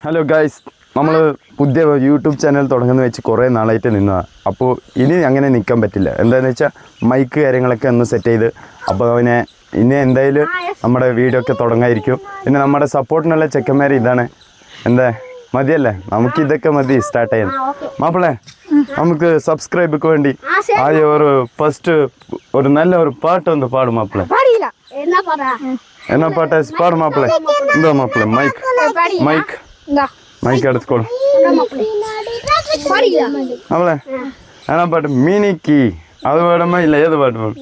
Hello guys, നമ്മൾ പുതിയ YouTube channel തുടങ്ങുന്ന വെച്ച് കുറേ നാളായിട്ട് നിന്നതാണ്. അപ്പോൾ ഇനി അങ്ങനെ നിൽക്കാൻ പറ്റില്ല. എന്താണെന്ന് വെച്ചാൽ മൈക്ക് കാര്യങ്ങളൊക്കെ ഒന്ന് സെറ്റ് ചെയ്ത് അപ്പോൾ ഇനി എന്തായാലും നമ്മുടെ വീഡിയോ ഒക്കെ തുടങ്ങായിരിക്കും. പിന്നെ നമ്മുടെ സപ്പോർട്ടിനുള്ള ചെക്കന്മാർ ഇതാണ്. എന്താ മതിയല്ലേ, നമുക്കിതൊക്കെ മതി സ്റ്റാർട്ട് ചെയ്യാൻ. മാപ്പിളെ, നമുക്ക് സബ്സ്ക്രൈബിക്ക് വേണ്ടി ആദ്യം ഒരു ഫസ്റ്റ് ഒരു നല്ല ഒരു പാട്ടൊന്ന് പാടും മാപ്പിളെ. എന്നാ പാട്ട് പാടും മാപ്പിളെ? എന്താ മാപ്പിളെ? മൈക്ക് എടുത്തോളൂ മാപ്പിളെ. എന്നാ പാട്ട്? മിനിക്ക് അത് വേണമോ? ഇല്ല, ഏത് പാട്ട് വേണം?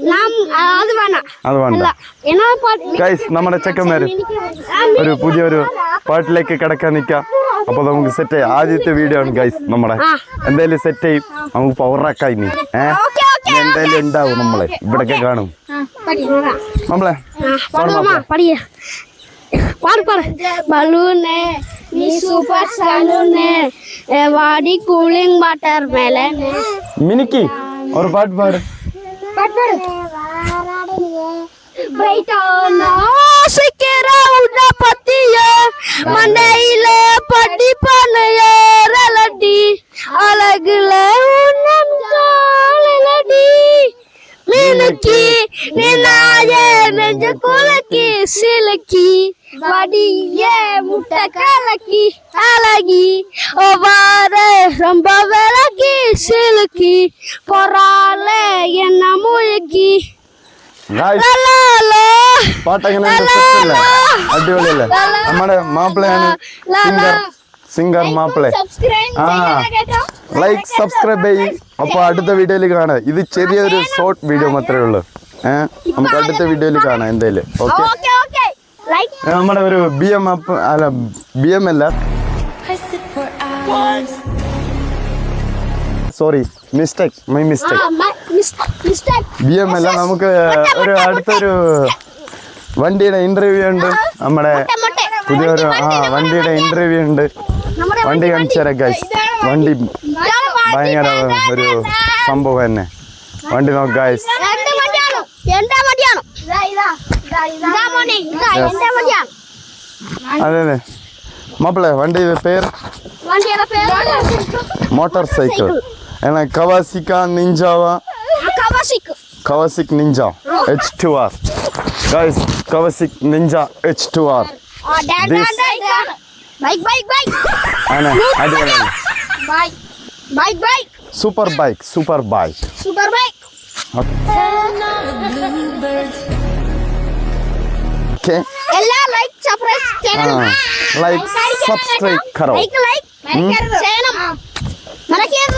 അത് വേണ്ട. ഗൈസ്, നമ്മുടെ ചെക്കന്മാര് ഒരു പുതിയൊരു പാട്ടിലേക്ക് കിടക്കാൻ നിൽക്കാം. അപ്പൊ നമുക്ക് സെറ്റ് ചെയ്യാം. ആദ്യത്തെ വീഡിയോ ആണ് ഗൈസ് നമ്മുടെ. എന്തായാലും സെറ്റ് ചെയ്യും, നമുക്ക് പവറാക്കാം. ഇനി എന്തായാലും ഉണ്ടാവും, നമ്മളെ ഇവിടൊക്കെ കാണും. നമ്മളെ ബലൂനെ നീ സൂപ്പർ സലൂനെ വാടി കൂളിംഗ് വാട്ടർ മെലനെ മിനിക്ക് ഒരു പാട്ട് പാട്. மண்டையிலே பட்டி பண்ணி அழகுல மீனுக்கி நின்னாய நெஞ்ச குலக்கி சிலக்கி வடிய முட்டை கலக்கி அழகி ஒவ்வாற ரொம்ப விலக்கி சிலுக்கி பொறால என்ன முழுக்கி. പാട്ടങ്ങനെ അടിപൊളിയല്ലേ? നമ്മുടെ മാപ്പിളയാണ് സിംഗർ മാപ്പിള. ലൈക്ക് സബ്സ്ക്രൈബ് ചെയ്യ്. അപ്പൊ അടുത്ത വീഡിയോയിൽ കാണാം. ഇത് ചെറിയൊരു ഷോർട്ട് വീഡിയോ മാത്രമേ ഉള്ളൂ. നമുക്ക് അടുത്ത വീഡിയോയിൽ കാണാം എന്തായാലും. ഓക്കെ, നമ്മുടെ ഒരു BM അല്ല, BM അല്ല, sorry, mistake, my mistake. BM അല്ല, നമുക്ക് ഒരു അടുത്തൊരു വണ്ടിയുടെ ഇന്റർവ്യൂ ഉണ്ട്. നമ്മുടെ പുതിയൊരു വണ്ടിയുടെ ഇന്റർവ്യൂ ഉണ്ട്. വണ്ടി കാണിച്ചു തരാം ഗൈസ്. വണ്ടി ഭയങ്കര ഒരു സംഭവം തന്നെ. വണ്ടി നോക്ക് ഗൈസ്. അതെ അതെ മാപ്പിളെ, വണ്ടിയുടെ പേര് മോട്ടോർ സൈക്കിൾ. കവാസിക്ക നിഞ്ചാവ, Kawasaki Ninja H2R. Guys, Kawasaki Ninja H2R. This bike. Super bike. Okay. Ella like subscribe karo.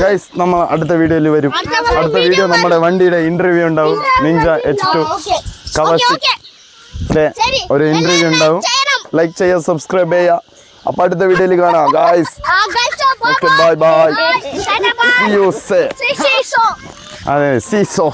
Guys, നമ്മൾ അടുത്ത വീഡിയോയിൽ വരും. അടുത്ത വീഡിയോ നമ്മുടെ വണ്ടിയുടെ ഇന്റർവ്യൂ ഉണ്ടാവും. നിഞ്ച H2 കവാസിക് ഒരു ഇന്റർവ്യൂ ഉണ്ടാവും. ലൈക്ക് ചെയ്യുക, സബ്സ്ക്രൈബ് ചെയ്യുക. അപ്പൊ അടുത്ത വീഡിയോയിൽ കാണാം guys. Okay, bye bye. See you soon. അതെ, see you soon.